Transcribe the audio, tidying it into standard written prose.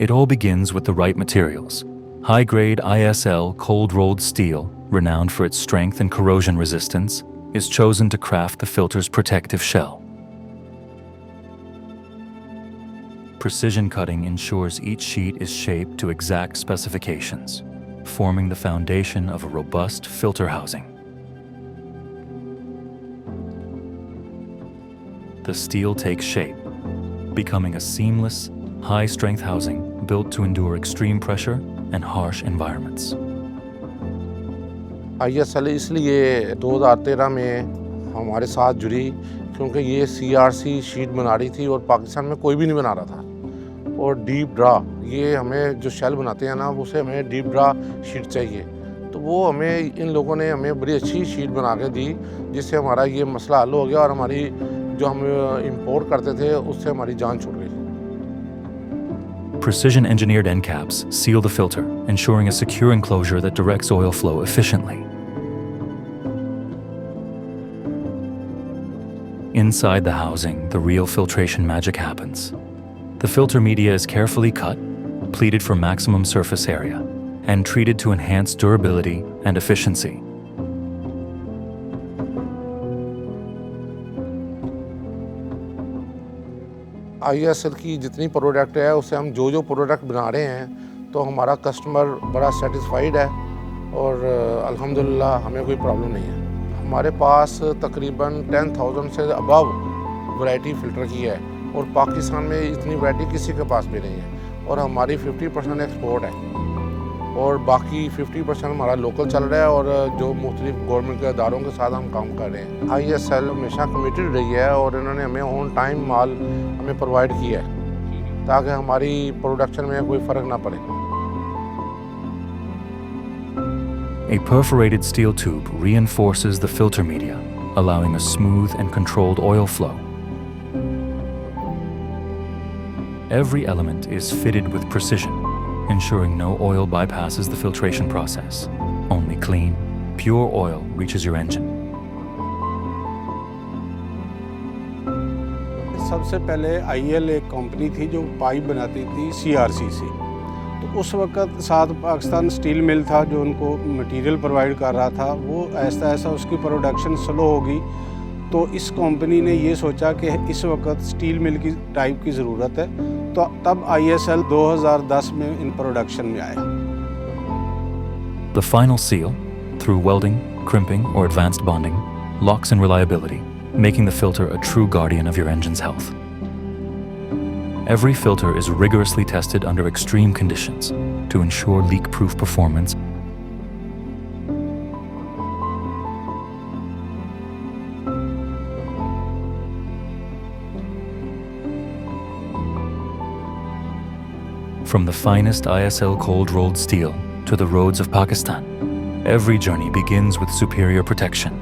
It all begins with the right materials. High-grade ISL cold-rolled steel, renowned for its strength and corrosion resistance, is chosen to craft the filter's protective shell. Precision cutting ensures each sheet is shaped to exact specifications, forming the foundation of a robust filter housing. The steel takes shape, becoming a seamless, high-strength housing built to endure extreme pressure and harsh environments. ISL इसलिए 2013 में हमारे साथ जुड़ी क्योंकि ये CRC sheet बना रही थी और पाकिस्तान में कोई भी नहीं बना रहा था। और डीप ड्रा, ये हमें जो शेल बनाते हैं ना, उसे हमें डीप ड्रा शीट चाहिए। तो वो हमें इन लोगों ने हमें बड़ी अच्छी शीट बना के दी, जिससे हमारा ये मसला हल हो गया और हमारी जो हम इंपोर्ट करते थे उससे हमारी जान छूट गई। Precision engineered end caps seal the filter, ensuring a secure enclosure that directs oil flow efficiently. Inside the housing, the real filtration magic happens. The filter media is carefully cut, pleated for maximum surface area, and treated to enhance durability and efficiency. ISL की जितनी product है उससे हम जो product बना रहे हैं तो हमारा कस्टमर बड़ा सेटिस्फाइड है और अल्हम्दुलिल्लाह हमें कोई प्रॉब्लम नहीं है। हमारे पास तकरीबन 10,000 से अबव वैरायटी फ़िल्टर की है और पाकिस्तान में इतनी वैरायटी किसी के पास भी नहीं है और हमारी 50% एक्सपोर्ट है और बाकी 50% हमारा लोकल चल रहा है और जो मुख्तलिफ गवर्नमेंट के इदारों के साथ हम काम कर रहे हैं। ISL हमेशा कमिटेड रही है और इन्होंने हमें ऑन टाइम माल हमें प्रोवाइड किया है ताकि हमारी प्रोडक्शन में कोई फ़र्क ना पड़े। A perforated steel tube reinforces the filter media, allowing a smooth and controlled oil flow. Every element is fitted with precision, ensuring no oil bypasses the filtration process. Only clean, pure oil reaches your engine. सबसे पहले IL एक company थी जो pipe बनाती थी CRC से। तो उस वक़्त साथ पाकिस्तान स्टील मिल था जो उनको मटेरियल प्रोवाइड कर रहा था। वो ऐसा ऐसा उसकी प्रोडक्शन स्लो होगी तो इस कंपनी ने ये सोचा कि इस वक्त स्टील मिल की टाइप की ज़रूरत है, तो तब ISL 2010 में इन प्रोडक्शन में आया। The final seal, through welding, crimping, or advanced bonding, locks in reliability, making the filter a true guardian of your engine's health. Every filter is rigorously tested under extreme conditions to ensure leak-proof performance. From the finest ISL cold-rolled steel to the roads of Pakistan, every journey begins with superior protection.